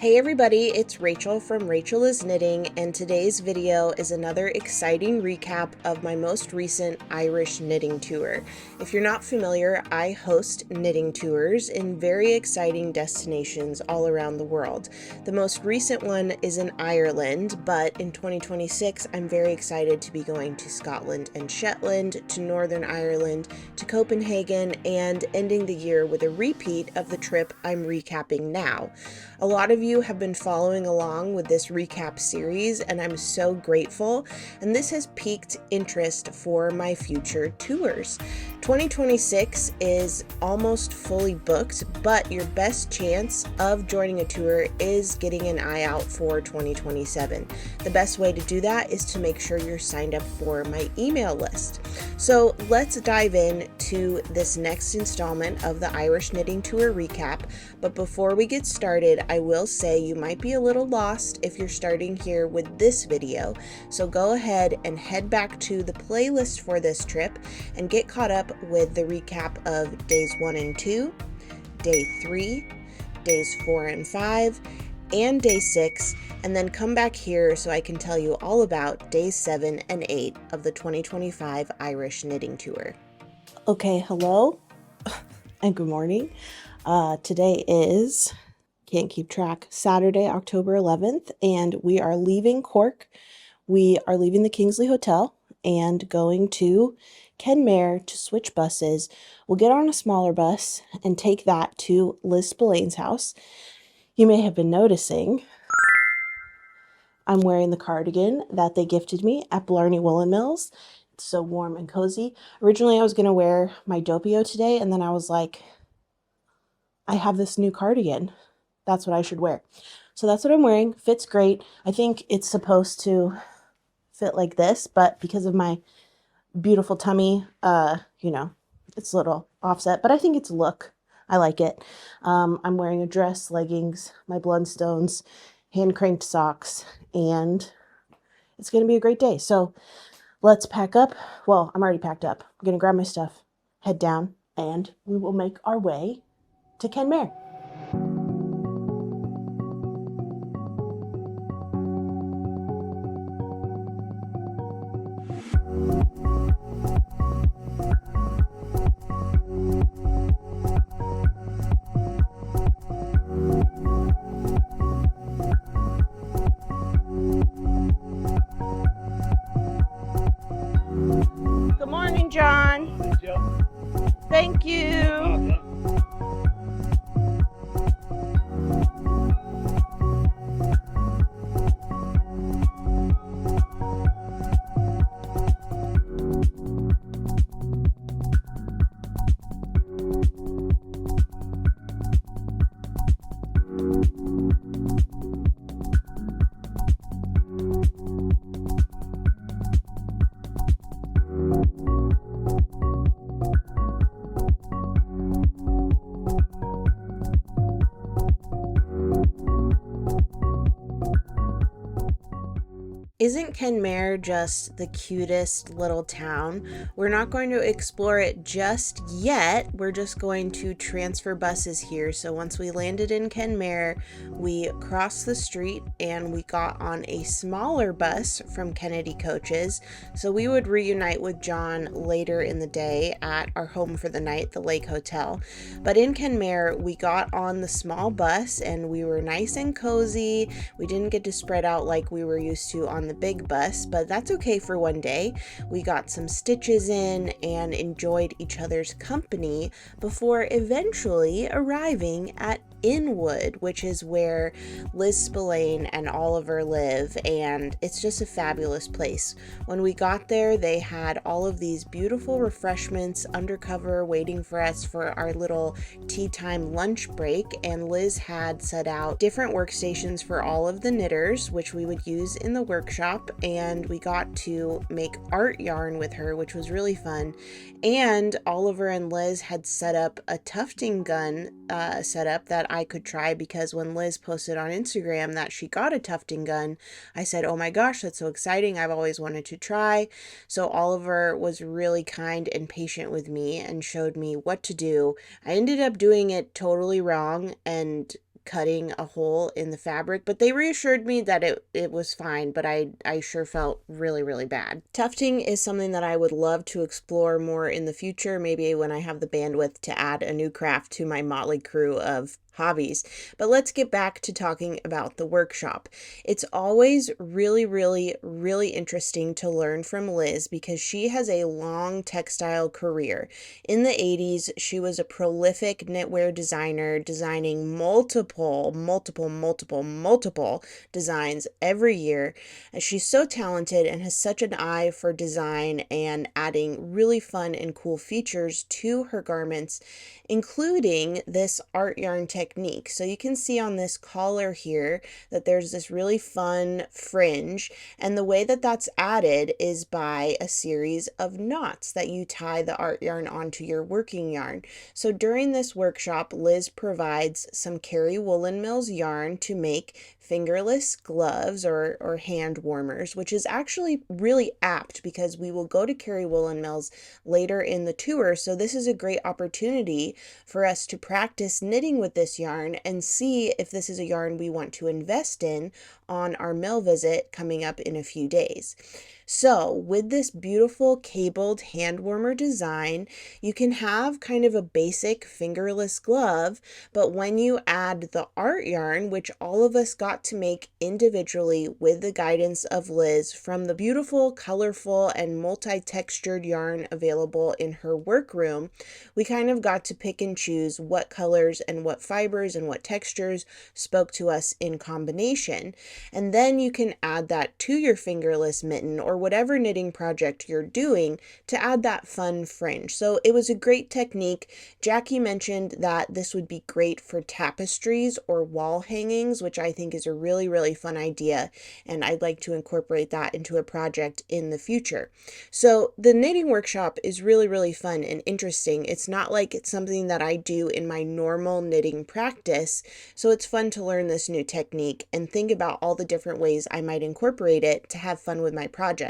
Hey everybody, it's Rachel from Rachel is Knitting, and today's video is another exciting recap of my most recent Irish knitting tour. If you're not familiar, I host knitting tours in very exciting destinations all around the world. The most recent one is in Ireland, but in 2026 I'm very excited to be going to Scotland and Shetland, to Northern Ireland, to Copenhagen, and ending the year with a repeat of the trip I'm recapping now. A lot of you have been following along with this recap series, and I'm so grateful, and this has piqued interest for my future tours. 2026 is almost fully booked, but your best chance of joining a tour is getting an eye out for 2027. The best way to do that is to make sure you're signed up for my email list. So let's dive in to this next installment of the Irish Knitting Tour recap, but before we get started, I will say you might be a little lost if you're starting here with this video, so go ahead and head back to the playlist for this trip and get caught up with the recap of days 1 and 2, day 3, days 4 and 5, and day 6, and then come back here so I can tell you all about days 7 and 8 of the 2025 Irish Knitting Tour. Okay, hello and good morning. Today is, can't keep track, Saturday, October 11th, and we are leaving Cork. We are leaving the Kingsley Hotel and going to Kenmare to switch buses. We'll get on a smaller bus and take that to Liz Spillane's house. You may have been noticing I'm wearing the cardigan that they gifted me at Blarney Woolen Mills. It's so warm and cozy. Originally, I was going to wear my Doppio today, and then I was like, I have this new cardigan. That's what I should wear. So that's what I'm wearing. Fits great. I think it's supposed to fit like this, but because of my beautiful tummy, it's a little offset, but I think it's a look. I like it. I'm wearing a dress, leggings, my Blundstones, hand cranked socks, and it's going to be a great day. So let's pack up. Well, I'm already packed up. I'm going to grab my stuff, head down, and we will make our way to Kenmare. Good morning, John. Thanks, Joe. Thank you. Isn't Kenmare just the cutest little town? We're not going to explore it just yet. We're just going to transfer buses here. So once we landed in Kenmare, we crossed the street and we got on a smaller bus from Kennedy Coaches. So we would reunite with John later in the day at our home for the night, the Lake Hotel. But in Kenmare, we got on the small bus and we were nice and cozy. We didn't get to spread out like we were used to on the big bus, but that's okay for one day. We got some stitches in and enjoyed each other's company before eventually arriving at Inwood, which is where Liz Spillane and Oliver live, and it's just a fabulous place. When we got there, they had all of these beautiful refreshments undercover waiting for us for our little tea time lunch break, and Liz had set out different workstations for all of the knitters, which we would use in the workshop, and we got to make art yarn with her, which was really fun. And Oliver and Liz had set up a tufting gun setup that I could try, because when Liz posted on Instagram that she got a tufting gun, I said, oh my gosh, that's so exciting. I've always wanted to try. So Oliver was really kind and patient with me and showed me what to do. I ended up doing it totally wrong and cutting a hole in the fabric, but they reassured me that it was fine, but I sure felt really, really bad. Tufting is something that I would love to explore more in the future, maybe when I have the bandwidth to add a new craft to my motley crew of hobbies. But let's get back to talking about the workshop. It's always really, really, really interesting to learn from Liz because she has a long textile career. In the 80s, she was a prolific knitwear designer, designing multiple designs every year. She's so talented and has such an eye for design and adding really fun and cool features to her garments, including this art yarn technique. So you can see on this collar here that there's this really fun fringe, and the way that that's added is by a series of knots that you tie the art yarn onto your working yarn. So during this workshop, Liz provides some Kerry Woolen Mills yarn to make fingerless gloves or hand warmers, which is actually really apt because we will go to Kerry Woolen Mills later in the tour. So this is a great opportunity for us to practice knitting with this yarn and see if this is a yarn we want to invest in on our mill visit coming up in a few days. So with this beautiful cabled hand warmer design, you can have kind of a basic fingerless glove, but when you add the art yarn, which all of us got to make individually with the guidance of Liz from the beautiful, colorful, and multi-textured yarn available in her workroom, we kind of got to pick and choose what colors and what fibers and what textures spoke to us in combination. And then you can add that to your fingerless mitten or whatever knitting project you're doing to add that fun fringe. So it was a great technique. Jackie mentioned that this would be great for tapestries or wall hangings, which I think is a really, really fun idea, and I'd like to incorporate that into a project in the future. So the knitting workshop is really, really fun and interesting. It's not like it's something that I do in my normal knitting practice, so it's fun to learn this new technique and think about all the different ways I might incorporate it to have fun with my projects.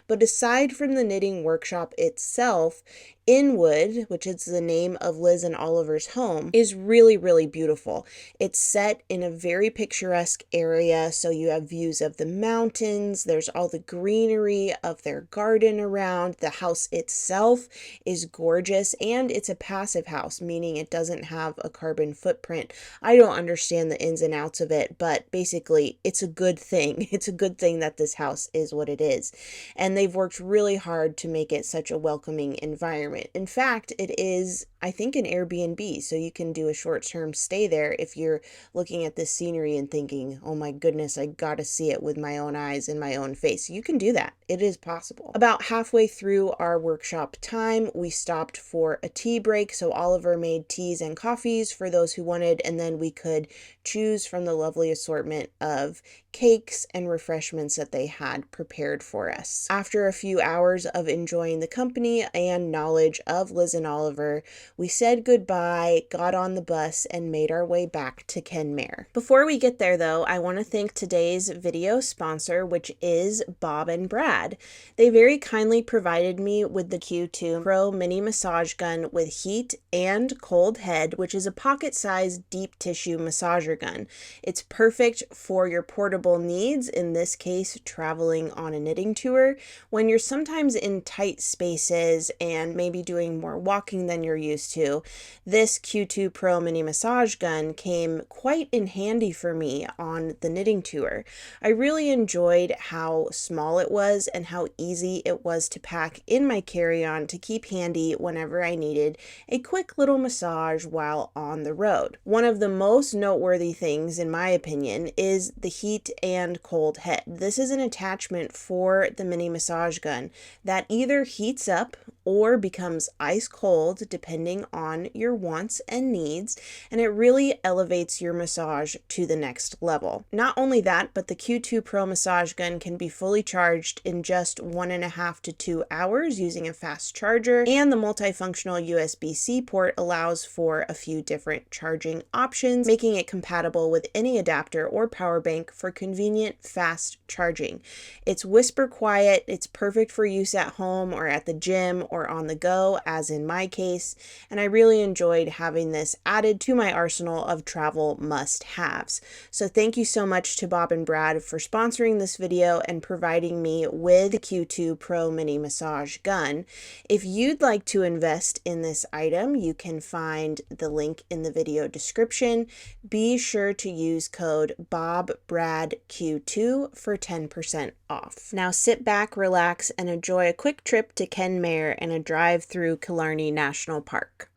But aside from the knitting workshop itself, Inwood, which is the name of Liz and Oliver's home, is really, really beautiful. It's set in a very picturesque area, so you have views of the mountains, there's all the greenery of their garden around. The house itself is gorgeous, and it's a passive house, meaning it doesn't have a carbon footprint. I don't understand the ins and outs of it, but basically it's a good thing. It's a good thing that this house is what it is. And they've worked really hard to make it such a welcoming environment. In fact, it is, I think, an Airbnb, so you can do a short-term stay there if you're looking at this scenery and thinking, oh my goodness, I gotta see it with my own eyes and my own face. You can do that. It is possible. About halfway through our workshop time, we stopped for a tea break, so Oliver made teas and coffees for those who wanted, and then we could choose from the lovely assortment of cakes and refreshments that they had prepared for us. After a few hours of enjoying the company and knowledge of Liz and Oliver, we said goodbye, got on the bus, and made our way back to Kenmare. Before we get there though, I want to thank today's video sponsor, which is Bob and Brad. They very kindly provided me with the Q2 Pro Mini Massage Gun with heat and cold head, which is a pocket-sized deep tissue massager gun. It's perfect for your portable needs, in this case traveling on a knitting tour, when you're sometimes in tight spaces and maybe doing more walking than you're used to. This Q2 Pro Mini Massage Gun came quite in handy for me on the knitting tour. I really enjoyed how small it was and how easy it was to pack in my carry-on to keep handy whenever I needed a quick little massage while on the road. One of the most noteworthy things, in my opinion, is the heat and cold head. This is an attachment for the mini massage gun that either heats up or becomes ice cold depending on your wants and needs, and it really elevates your massage to the next level. Not only that, but the Q2 Pro massage gun can be fully charged in just 1.5 to 2 hours using a fast charger, and the multifunctional USB-C port allows for a few different charging options, making it compatible with any adapter or power bank for convenient fast charging. It's whisper quiet, it's perfect for use at home or at the gym or or on the go, as in my case, and I really enjoyed having this added to my arsenal of travel must-haves. So thank you so much to Bob and Brad for sponsoring this video and providing me with the Q2 Pro Mini Massage Gun. If you'd like to invest in this item, you can find the link in the video description. Be sure to use code BOBBRADQ2 for 10% off. Now sit back, relax, and enjoy a quick trip to Kenmare and a drive through Killarney National Park.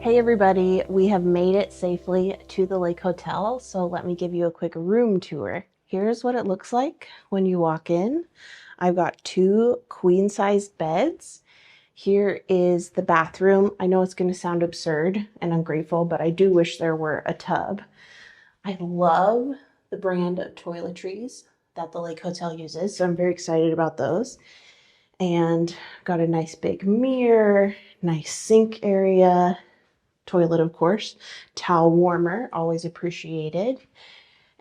Hey everybody, we have made it safely to the Lake Hotel, so let me give you a quick room tour. Here's what it looks like when you walk in. I've got 2 queen-sized beds. Here is the bathroom. I know it's going to sound absurd and ungrateful, but I do wish there were a tub. I love the brand of toiletries that the Lake Hotel uses, so I'm very excited about those. And got a nice big mirror, nice sink area, toilet, of course, towel warmer, always appreciated.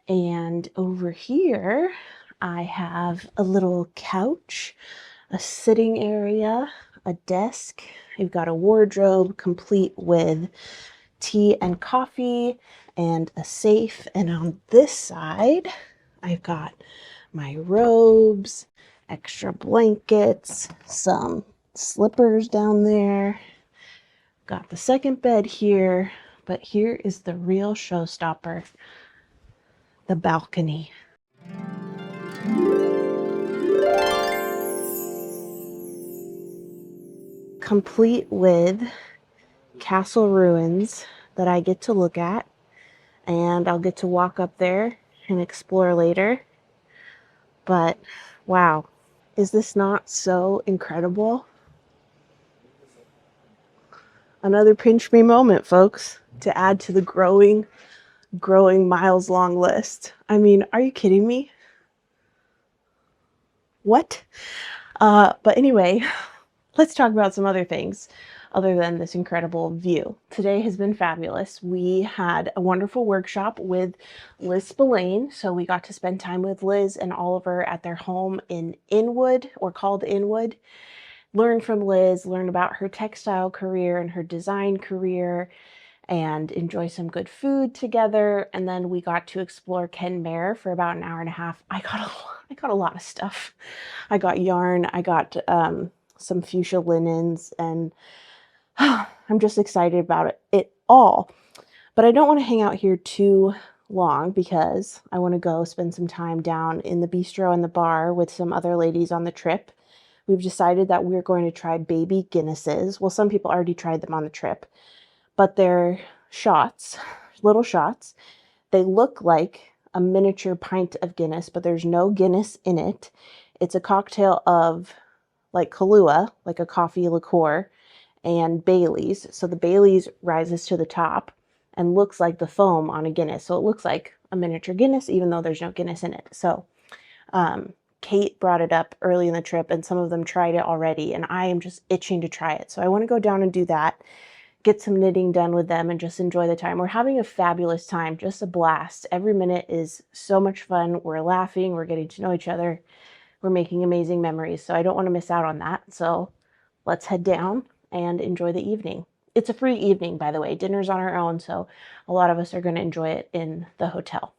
And over here, I have a little couch, a sitting area, a desk. You've got a wardrobe complete with tea and coffee and a safe. And on this side, I've got my robes, extra blankets, some slippers down there. Got the second bed here, but here is the real showstopper, the balcony. Complete with castle ruins that I get to look at, and I'll get to walk up there and explore later. But wow, is this not so incredible? Another pinch me moment, folks, to add to the growing miles long list. I mean, are you kidding me? What? But anyway, let's talk about some other things other than this incredible view. Today has been fabulous. We had a wonderful workshop with Liz Spillane. So we got to spend time with Liz and Oliver at their home in Inwood, or called Inwood. Learn from Liz, learn about her textile career and her design career, and enjoy some good food together. And then we got to explore Kenmare for about an hour and a half. I got a lot of stuff. I got yarn, I got some fuchsia linens, and I'm just excited about it all. But I don't want to hang out here too long because I want to go spend some time down in the bistro and the bar with some other ladies on the trip. We've decided that we're going to try baby Guinnesses. Well, some people already tried them on the trip, but they're shots, little shots. They look like a miniature pint of Guinness, but there's no Guinness in it. It's a cocktail of like Kahlua, like a coffee liqueur, and Bailey's. So the Bailey's rises to the top and looks like the foam on a Guinness. So it looks like a miniature Guinness, even though there's no Guinness in it. So, Kate brought it up early in the trip and some of them tried it already, and I am just itching to try it. So I want to go down and do that, get some knitting done with them, and just enjoy the time. We're having a fabulous time, just a blast. Every minute is so much fun. We're laughing, we're getting to know each other, we're making amazing memories. So I don't want to miss out on that. So let's head down and enjoy the evening. It's a free evening, by the way. Dinner's on our own, so a lot of us are going to enjoy it in the hotel.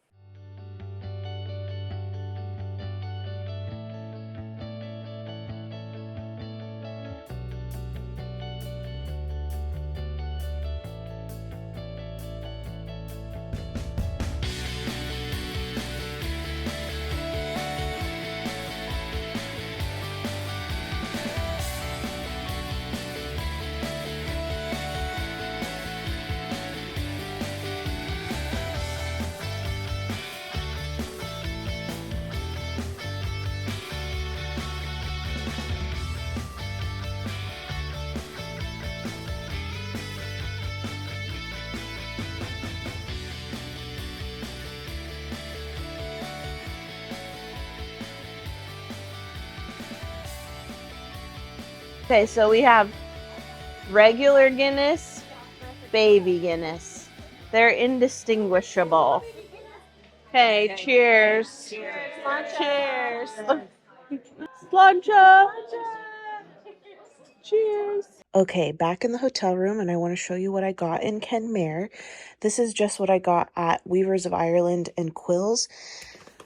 Okay, so we have regular Guinness, baby Guinness. They're indistinguishable. Okay, cheers. Cheers. Plancha. Cheers. Okay, back in the hotel room, and I want to show you what I got in Kenmare. This is just what I got at Weavers of Ireland and Quills.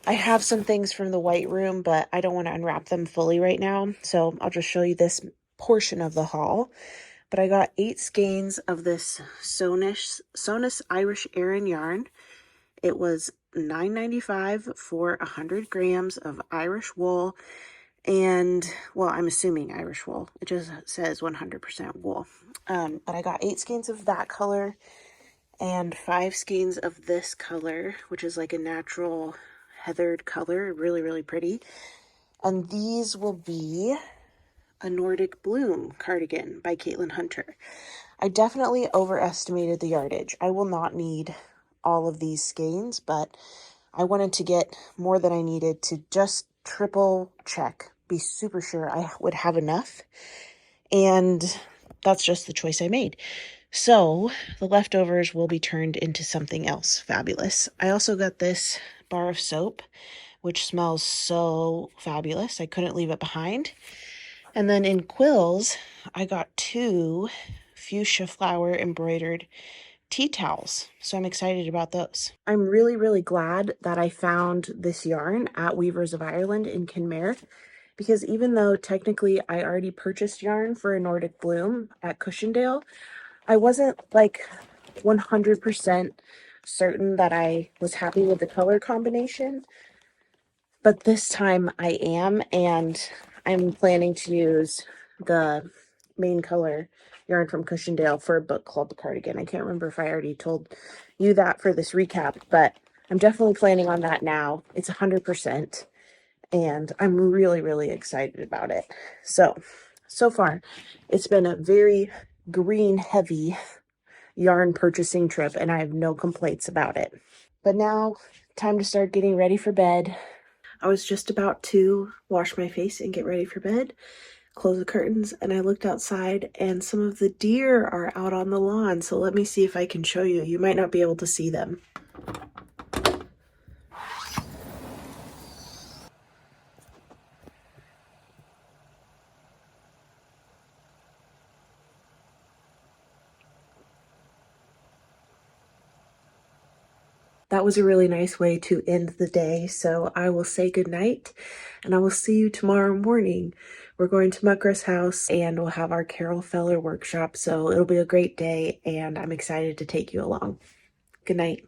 I have some things from the white room, but I don't want to unwrap them fully right now, so I'll just show you this portion of the haul. But I got 8 skeins of this Sonus Irish Aran yarn. It was $9.95 for 100 grams of Irish wool. And, well, I'm assuming Irish wool. It just says 100% wool. But I got 8 skeins of that color and 5 skeins of this color, which is like a natural heathered color. Really, really pretty. And these will be a Nordic Bloom cardigan by Caitlin Hunter. I definitely overestimated the yardage. I will not need all of these skeins, but I wanted to get more than I needed to just triple check, be super sure I would have enough. And that's just the choice I made. So the leftovers will be turned into something else fabulous. I also got this bar of soap, which smells so fabulous. I couldn't leave it behind. And then in quills, I got 2 fuchsia flower embroidered tea towels. So I'm excited about those. I'm really, really glad that I found this yarn at Weavers of Ireland in Kenmare, because even though technically I already purchased yarn for a Nordic Bloom at Cushendale, I wasn't like 100% certain that I was happy with the color combination. But this time I am, and I'm planning to use the main color yarn from Cushendale for a book club cardigan. I can't remember if I already told you that for this recap, but I'm definitely planning on that now. It's 100%, and I'm really, really excited about it. So far, it's been a very green heavy yarn purchasing trip, and I have no complaints about it. But now, time to start getting ready for bed. I was just about to wash my face and get ready for bed, close the curtains, and I looked outside and some of the deer are out on the lawn. So let me see if I can show you. You might not be able to see them. That was a really nice way to end the day. So I will say goodnight and I will see you tomorrow morning. We're going to Muckross House and we'll have our Carol Feller workshop. So it'll be a great day and I'm excited to take you along. Good night.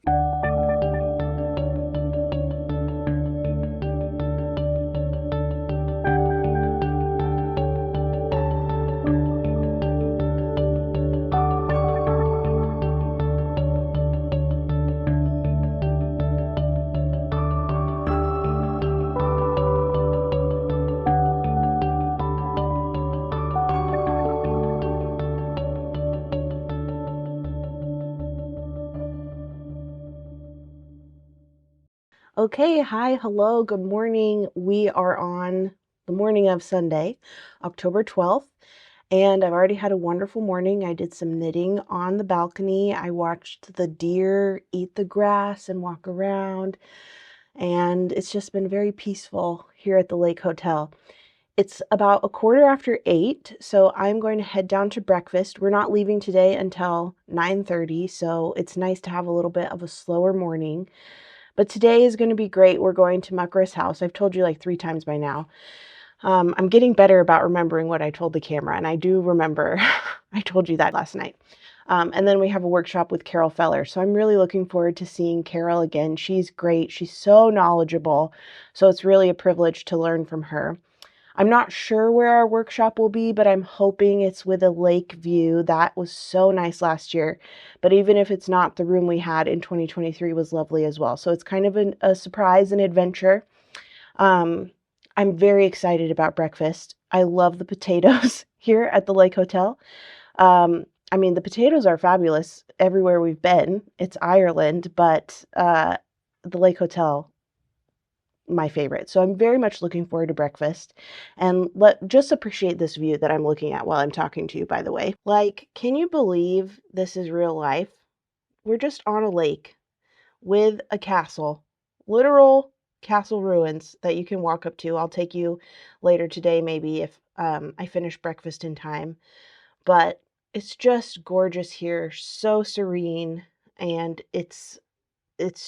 Okay, hi, hello, good morning. We are on the morning of Sunday, October 12th, and I've already had a wonderful morning. I did some knitting on the balcony. I watched the deer eat the grass and walk around, and it's just been very peaceful here at the Lake Hotel. It's about 8:15, so I'm going to head down to breakfast. We're not leaving today until 9:30, so it's nice to have a little bit of a slower morning. But today is going to be great. We're going to Muckross House. I've told you like 3 times by now. I'm getting better about remembering what I told the camera, and I do remember I told you that last night. And then we have a workshop with Carol Feller. So I'm really looking forward to seeing Carol again. She's great. She's so knowledgeable. So it's really a privilege to learn from her. I'm not sure where our workshop will be, but I'm hoping it's with a lake view. That was so nice last year. But even if it's not, the room we had in 2023 was lovely as well. So it's kind of a surprise and adventure. I'm very excited about breakfast. I love the potatoes here at the Lake Hotel. I mean, the potatoes are fabulous everywhere we've been. It's Ireland, but the Lake Hotel my favorite. So I'm very much looking forward to breakfast. And just appreciate this view that I'm looking at while I'm talking to you, by the way. Like, can you believe this is real life? We're just on a lake with a castle, literal castle ruins that you can walk up to. I'll take you later today, maybe, if I finish breakfast in time. But it's just gorgeous here, so serene, and it's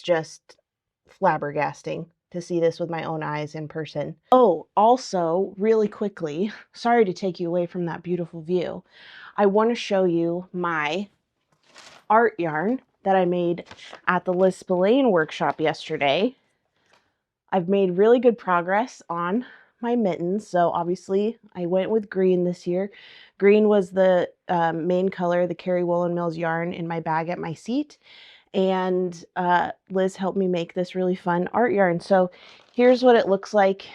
just flabbergasting to see this with my own eyes in person. Oh, also, really quickly, sorry to take you away from that beautiful view, I want to show you my art yarn that I made at the Liz Spillane workshop yesterday. I've made really good progress on my mittens. So obviously I went with green this year. Green was the main color, the Kerry Woolen Mills yarn in my bag at my seat. And Liz helped me make this really fun art yarn. So here's what it looks like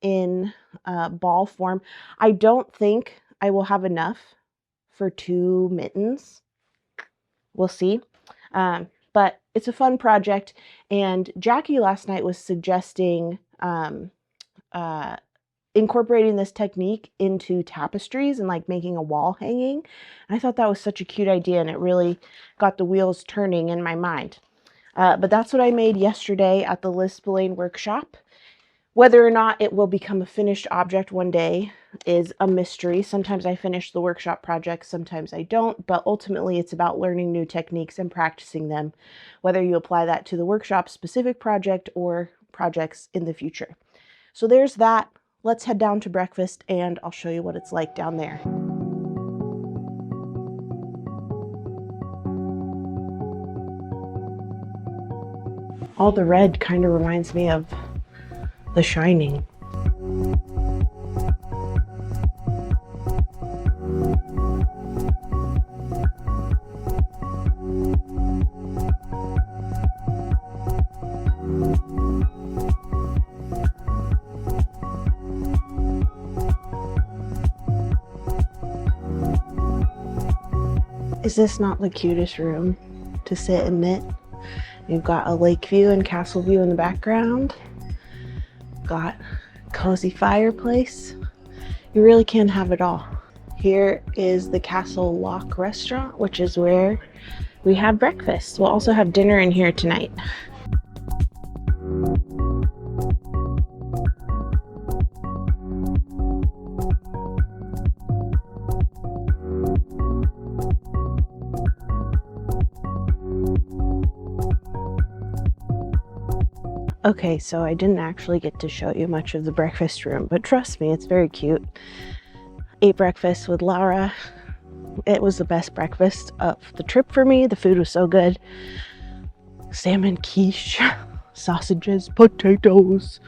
in ball form. I don't think I will have enough for 2 mittens. We'll see. But it's a fun project. And Jackie last night was suggesting incorporating this technique into tapestries and like making a wall hanging. And I thought that was such a cute idea, and it really got the wheels turning in my mind. But that's what I made yesterday at the Liz Spillane workshop. Whether or not it will become a finished object one day is a mystery. Sometimes I finish the workshop projects, sometimes I don't, but ultimately it's about learning new techniques and practicing them, whether you apply that to the workshop specific project or projects in the future. So there's that. Let's head down to breakfast and I'll show you what it's like down there. All the red kind of reminds me of The Shining. Is this not the cutest room to sit and knit? You've got a lake view and castle view in the background. Got a cozy fireplace. You really can have it all. Here is the Castle Lock restaurant, which is where we have breakfast. We'll also have dinner in here tonight. Okay, so I didn't actually get to show you much of the breakfast room, but trust me, it's very cute. Ate breakfast with Laura. It was the best breakfast of the trip for me. The food was so good. Salmon quiche, sausages, potatoes.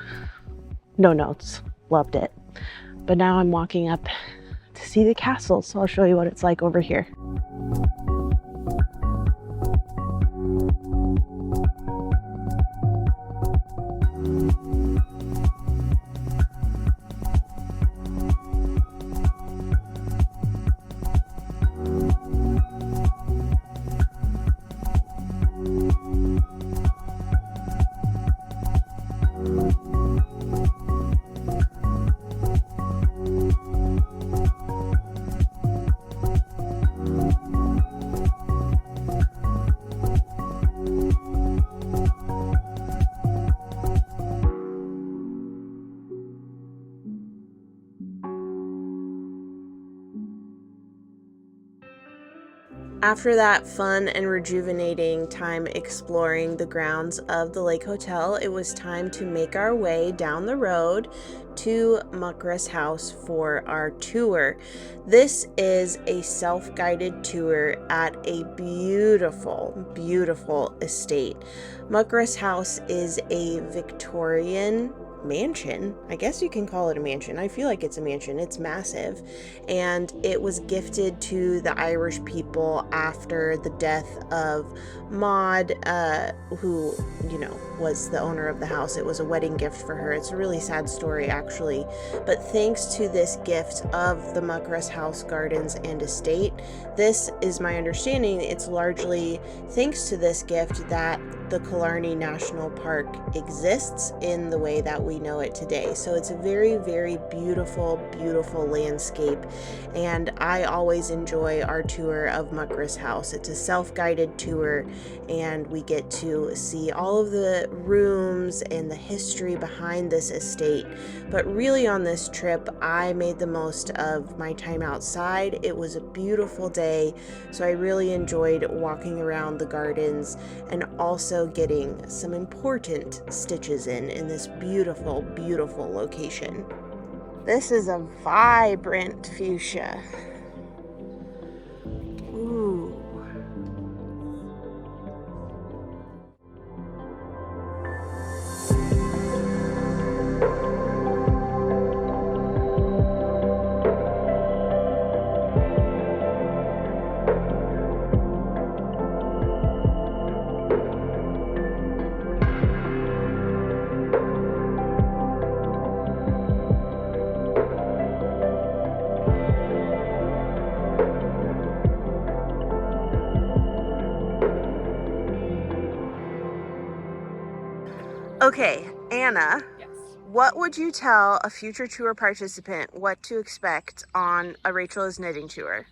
No notes. Loved it. But now I'm walking up to see the castle, so I'll show you what it's like over here. After that fun and rejuvenating time exploring the grounds of the Lake Hotel, it was time to make our way down the road to Muckross House for our tour. This is a self-guided tour at a beautiful, beautiful estate. Muckross House is a Victorian mansion. I guess you can call it a mansion. I feel like it's a mansion. It's massive. And it was gifted to the Irish people after the death of Maud, who, you know, was the owner of the house. It was a wedding gift for her. It's a really sad story, actually. But thanks to this gift of the Muckross House Gardens and Estate, this is my understanding. It's largely thanks to this gift that the Killarney National Park exists in the way that we know it today. So it's a very, very beautiful, beautiful landscape, and I always enjoy our tour of Muckross House. It's a self-guided tour, and we get to see all of the rooms and the history behind this estate. But really on this trip, I made the most of my time outside. It was a beautiful day, so I really enjoyed walking around the gardens and also getting some important stitches in this beautiful, beautiful location. This is a vibrant fuchsia. Ooh. Okay, Anna. Yes. What would you tell a future tour participant what to expect on a Rachel is Knitting tour?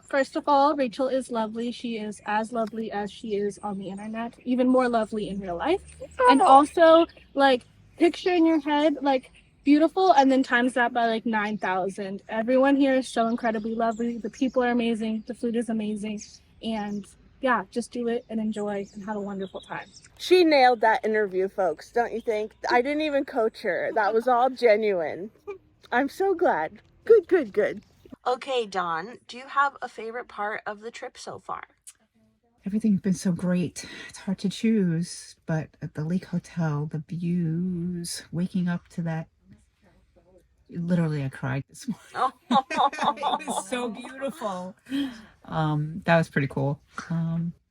First of all, Rachel is lovely. She is as lovely as she is on the internet, even more lovely in real life. And also, like, picture in your head, like, beautiful, and then times that by like 9,000. Everyone here is so incredibly lovely. The people are amazing. The food is amazing. And yeah, just do it and enjoy and have a wonderful time. She nailed that interview, folks, don't you think? I didn't even coach her. That was all genuine. I'm so glad. Good, good, good. Okay, Dawn, do you have a favorite part of the trip so far? Everything's been so great. It's hard to choose, but at the Lake Hotel, the views, waking up to that, literally I cried this morning. It was so beautiful. That was pretty cool.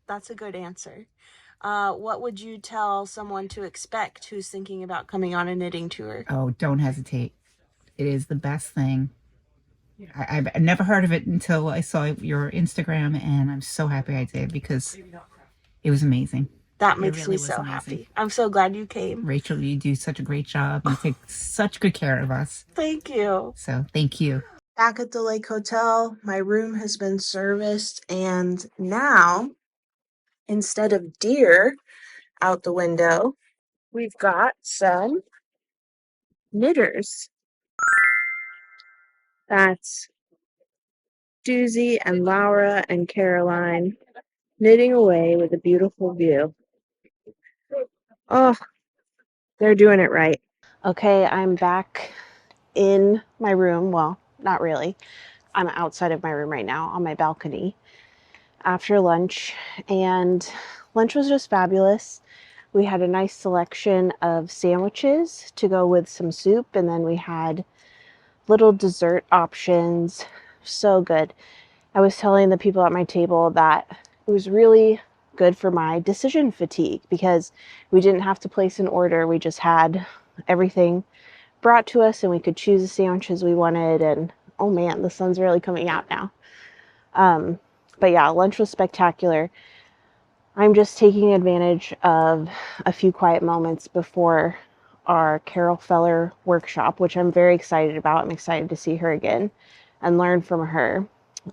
That's a good answer. What would you tell someone to expect who's thinking about coming on a knitting tour? Oh, don't hesitate. It is the best thing. I've never heard of it until I saw your Instagram, and I'm so happy I did because it was amazing. That makes me so happy. I'm so glad you came. Rachel, you do such a great job. You take such good care of us. Thank you. So thank you. Back at the Lake Hotel, my room has been serviced, and now, instead of deer out the window, we've got some knitters. That's Susie and Laura and Caroline knitting away with a beautiful view. Oh, they're doing it right. Okay, I'm back in my room. Well, not really. I'm outside of my room right now on my balcony after lunch, and lunch was just fabulous. We had a nice selection of sandwiches to go with some soup, and then we had little dessert options. So good. I was telling the people at my table that it was really good for my decision fatigue because we didn't have to place an order. We just had everything brought to us and we could choose the sandwiches we wanted. And oh man, the sun's really coming out now. But yeah, lunch was spectacular. I'm just taking advantage of a few quiet moments before our Carol Feller workshop, which I'm very excited about. I'm excited to see her again and learn from her.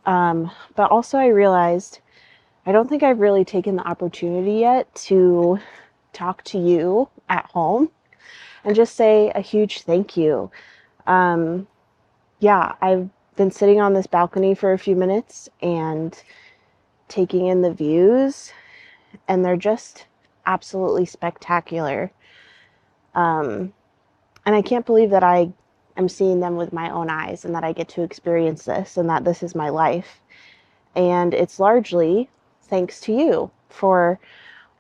But also I realized I don't think I've really taken the opportunity yet to talk to you at home and just say a huge thank you. Yeah, I've been sitting on this balcony for a few minutes and taking in the views, and they're just absolutely spectacular. And I can't believe that I am seeing them with my own eyes and that I get to experience this and that this is my life. And it's largely thanks to you for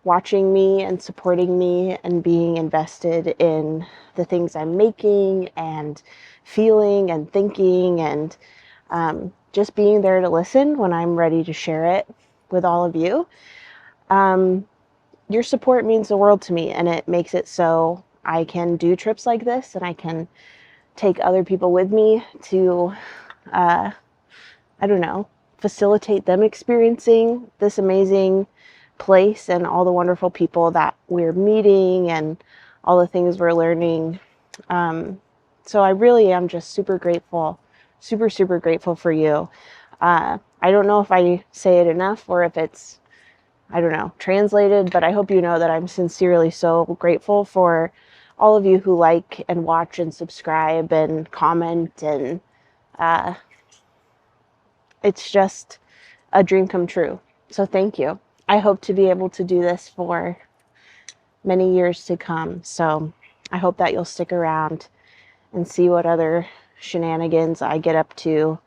watching me and supporting me and being invested in the things I'm making and feeling and thinking, and just being there to listen when I'm ready to share it with all of you. Your support means the world to me, and it makes it so I can do trips like this and I can take other people with me to, I don't know, facilitate them experiencing this amazing place and all the wonderful people that we're meeting and all the things we're learning. So I really am just super grateful, super, super grateful for you. I don't know if I say it enough or if it's, I don't know, translated, but I hope you know that I'm sincerely so grateful for all of you who like and watch and subscribe and comment, and it's just a dream come true. So thank you. I hope to be able to do this for many years to come. So I hope that you'll stick around and see what other shenanigans I get up to.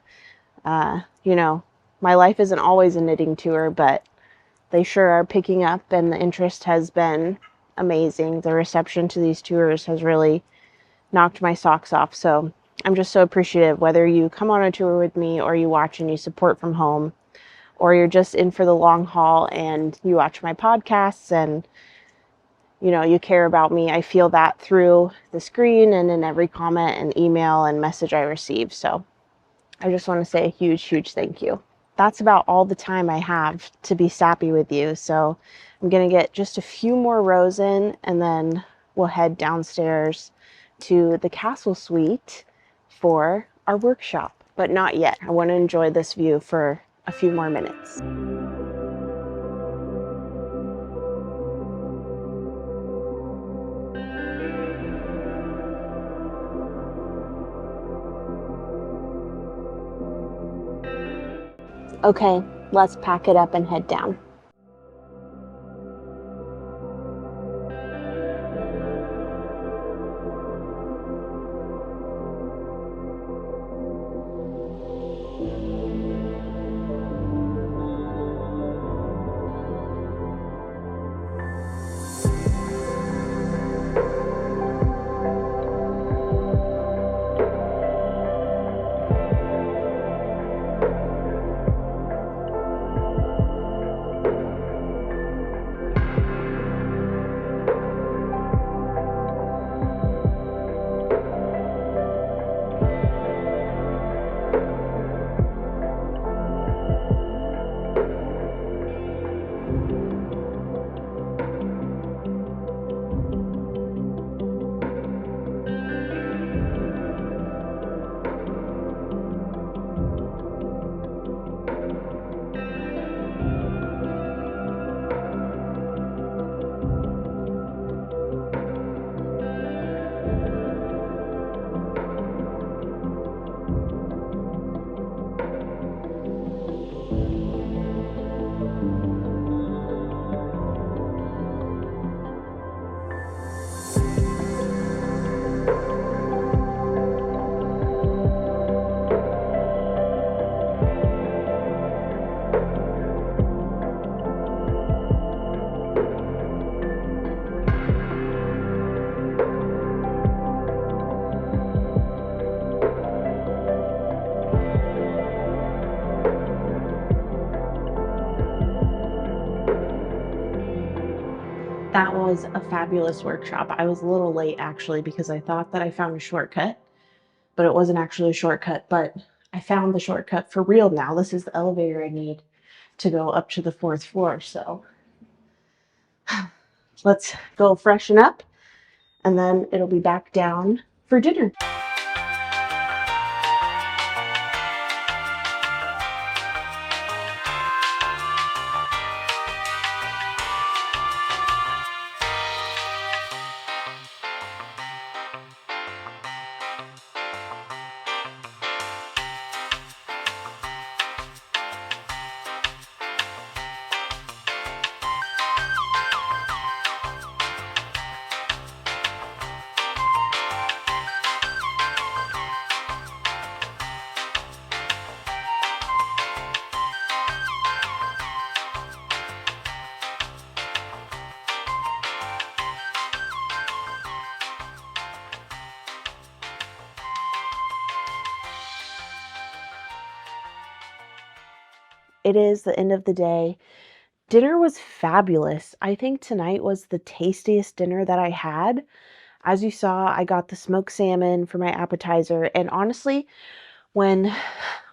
You know, my life isn't always a knitting tour, but they sure are picking up, and the interest has been amazing. The reception to these tours has really knocked my socks off. So I'm just so appreciative, whether you come on a tour with me or you watch and you support from home, or you're just in for the long haul and you watch my podcasts and, you know, you care about me. I feel that through the screen and in every comment and email and message I receive. So I just want to say a huge, huge thank you. That's about all the time I have to be sappy with you. So I'm going to get just a few more rows in, and then we'll head downstairs to the castle suite for our workshop, but not yet. I want to enjoy this view for a few more minutes. Okay, let's pack it up and head down. That was a fabulous workshop. I was a little late actually because I thought that I found a shortcut, but it wasn't actually a shortcut, but I found the shortcut for real now. This is the elevator I need to go up to the 4th floor. So let's go freshen up, and then it'll be back down for dinner. It is the end of the day. Dinner was fabulous. I think tonight was the tastiest dinner that I had. As you saw, I got the smoked salmon for my appetizer, and honestly, when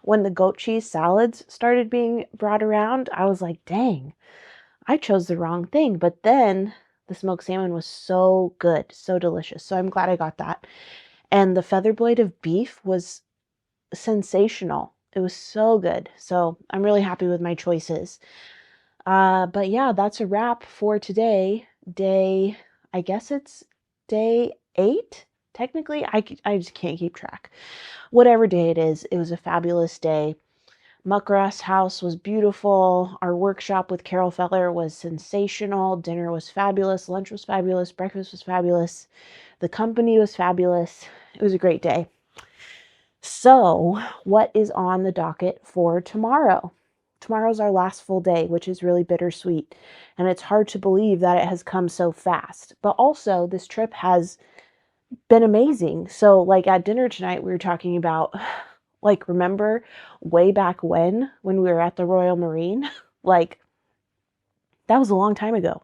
the goat cheese salads started being brought around, I was like, dang, I chose the wrong thing. But then the smoked salmon was so good, so delicious. So I'm glad I got that. And the feather blade of beef was sensational. It was so good. So I'm really happy with my choices. But yeah, that's a wrap for today. I guess it's day 8. Technically, I just can't keep track. Whatever day it is, it was a fabulous day. Muckross House was beautiful. Our workshop with Carol Feller was sensational. Dinner was fabulous. Lunch was fabulous. Breakfast was fabulous. The company was fabulous. It was a great day. So, what is on the docket for tomorrow? Tomorrow's our last full day, which is really bittersweet. And it's hard to believe that it has come so fast. But also, this trip has been amazing. So, like at dinner tonight, we were talking about, like, remember way back when we were at the Royal Marine? Like, that was a long time ago.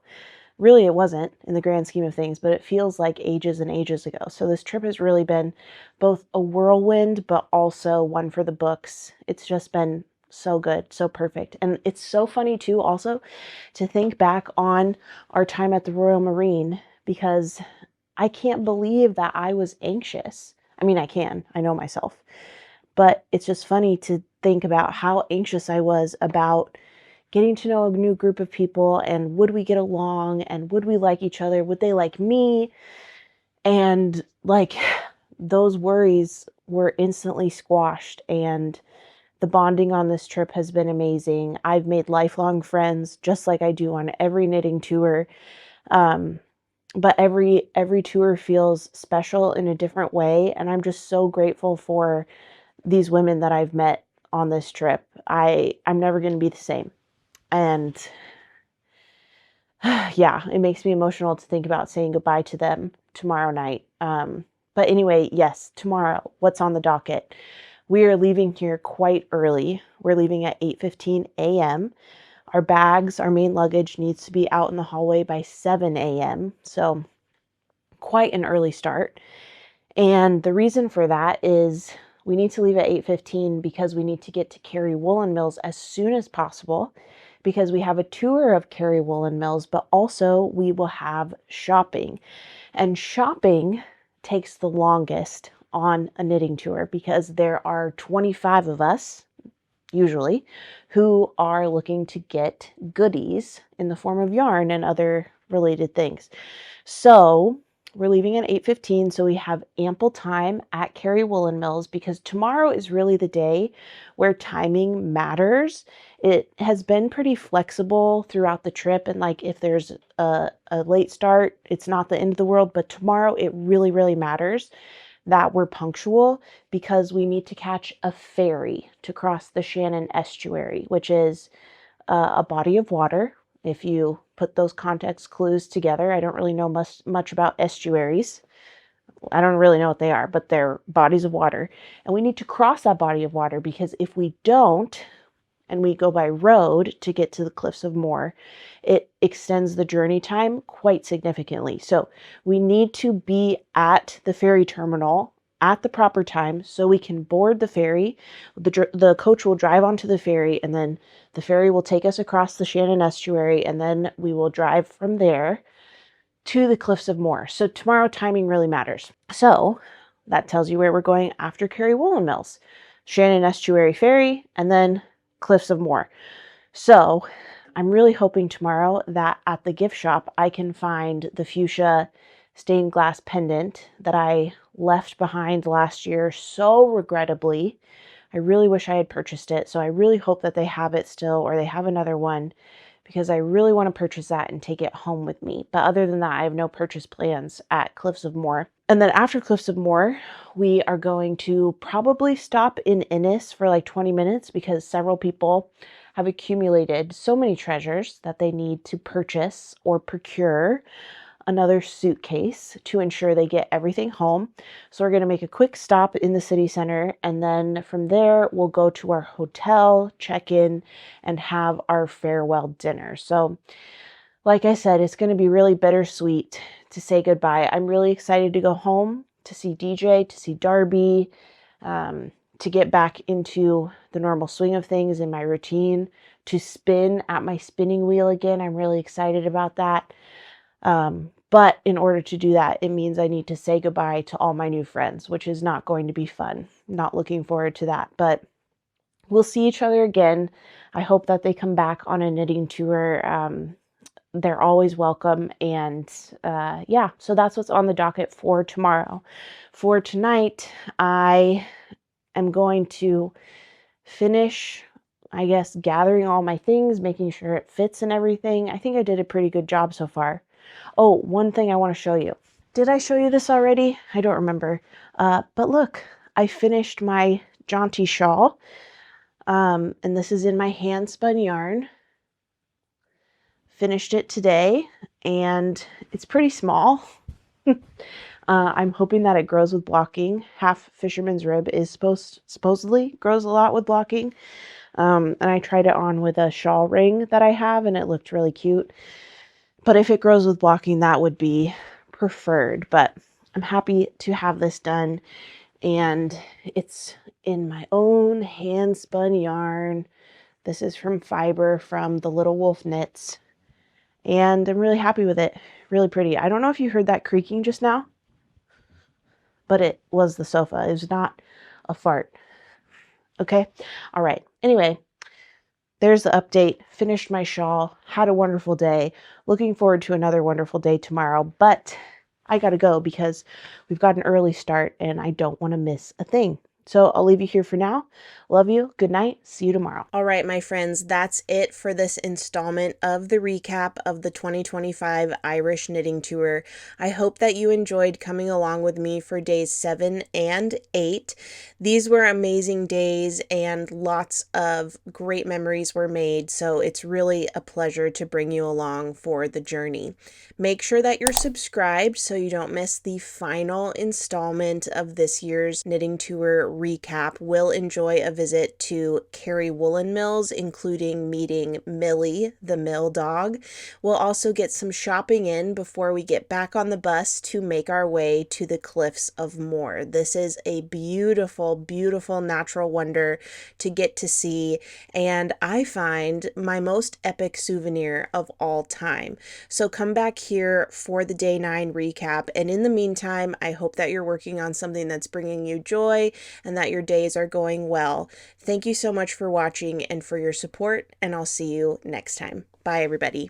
Really, it wasn't in the grand scheme of things, but it feels like ages and ages ago. So this trip has really been both a whirlwind, but also one for the books. It's just been so good, so perfect. And it's so funny too, also, to think back on our time at the Royal Marine, because I can't believe that I was anxious. I mean, I know myself, but it's just funny to think about how anxious I was about getting to know a new group of people, and would we get along, and would we like each other? Would they like me? And like, those worries were instantly squashed, and the bonding on this trip has been amazing. I've made lifelong friends, just like I do on every knitting tour. But every tour feels special in a different way, and I'm just so grateful for these women that I've met on this trip. I'm never going to be the same. And yeah, it makes me emotional to think about saying goodbye to them tomorrow night. But anyway, yes, tomorrow, what's on the docket? We are leaving here quite early. We're leaving at 8:15 a.m. Our bags, our main luggage needs to be out in the hallway by 7 a.m. So quite an early start. And the reason for that is we need to leave at 8:15 because we need to get to Cary Woolen Mills as soon as possible, because we have a tour of Cary Woolen Mills, but also we will have shopping. And shopping takes the longest on a knitting tour because there are 25 of us, usually, who are looking to get goodies in the form of yarn and other related things. So we're leaving at 8:15, so we have ample time at Cary Woolen Mills, because tomorrow is really the day where timing matters. It has been pretty flexible throughout the trip, and like if there's a late start, it's not the end of the world, but tomorrow it really, really matters that we're punctual, because we need to catch a ferry to cross the Shannon Estuary, which is a body of water. If you put those context clues together, I don't really know much about estuaries. I don't really know what they are, but they're bodies of water. And we need to cross that body of water, because if we don't, and we go by road to get to the Cliffs of Moher, it extends the journey time quite significantly. So we need to be at the ferry terminal at the proper time so we can board the ferry. The coach will drive onto the ferry, and then the ferry will take us across the Shannon Estuary, and then we will drive from there to the Cliffs of Moher. So tomorrow timing really matters. So that tells you where we're going after Cary Woolen Mills. Shannon Estuary Ferry, and then Cliffs of Moher. So I'm really hoping tomorrow that at the gift shop I can find the fuchsia stained glass pendant that I left behind last year so regrettably. I really wish I had purchased it, so I really hope that they have it still, or they have another one, because I really want to purchase that and take it home with me. But other than that, I have no purchase plans at Cliffs of Moher. And then after Cliffs of Moher, we are going to probably stop in Innis for like 20 minutes, because several people have accumulated so many treasures that they need to purchase or procure another suitcase to ensure they get everything home. So we're going to make a quick stop in the city center, and then from there we'll go to our hotel, check in, and have our farewell dinner. So like I said, it's going to be really bittersweet to say goodbye. I'm really excited to go home, to see DJ, to see Darby, to get back into the normal swing of things in my routine, to spin at my spinning wheel again. I'm really excited about that. But in order to do that, it means I need to say goodbye to all my new friends, which is not going to be fun. Not looking forward to that, but we'll see each other again. I hope that they come back on a knitting tour. They're always welcome. And yeah, so that's what's on the docket for tomorrow. For tonight, I am going to finish, I guess, gathering all my things, making sure it fits and everything. I think I did a pretty good job so far. Oh, one thing I want to show you. Did I show you this already? I don't remember. But look, I finished my jaunty shawl. And this is in my hand spun yarn. Finished it today, and it's pretty small. I'm hoping that it grows with blocking. Half fisherman's rib is supposedly grows a lot with blocking. And I tried it on with a shawl ring that I have, and it looked really cute. But if it grows with blocking, that would be preferred. But I'm happy to have this done, and it's in my own hand spun yarn. This is from Fiber from the Little Wolf Knits, and I'm really happy with it. Really pretty. I don't know if you heard that creaking just now, but it was the sofa. It was not a fart. Okay? All right. Anyway, there's the update. Finished my shawl. Had a wonderful day. Looking forward to another wonderful day tomorrow, but I gotta go because we've got an early start and I don't want to miss a thing. So I'll leave you here for now. Love you. Good night. See you tomorrow. All right, my friends, that's it for this installment of the recap of the 2025 Irish Knitting Tour. I hope that you enjoyed coming along with me for days 7 and 8. These were amazing days and lots of great memories were made, so it's really a pleasure to bring you along for the journey. Make sure that you're subscribed so you don't miss the final installment of this year's knitting tour recap. We'll enjoy a visit to Kerry Woolen Mills, including meeting Millie, the mill dog. We'll also get some shopping in before we get back on the bus to make our way to the Cliffs of Moher. This is a beautiful, beautiful natural wonder to get to see, and I find my most epic souvenir of all time. So come back here for the day 9 recap, and in the meantime, I hope that you're working on something that's bringing you joy and that your days are going well. Thank you so much for watching and for your support, and I'll see you next time. Bye, everybody.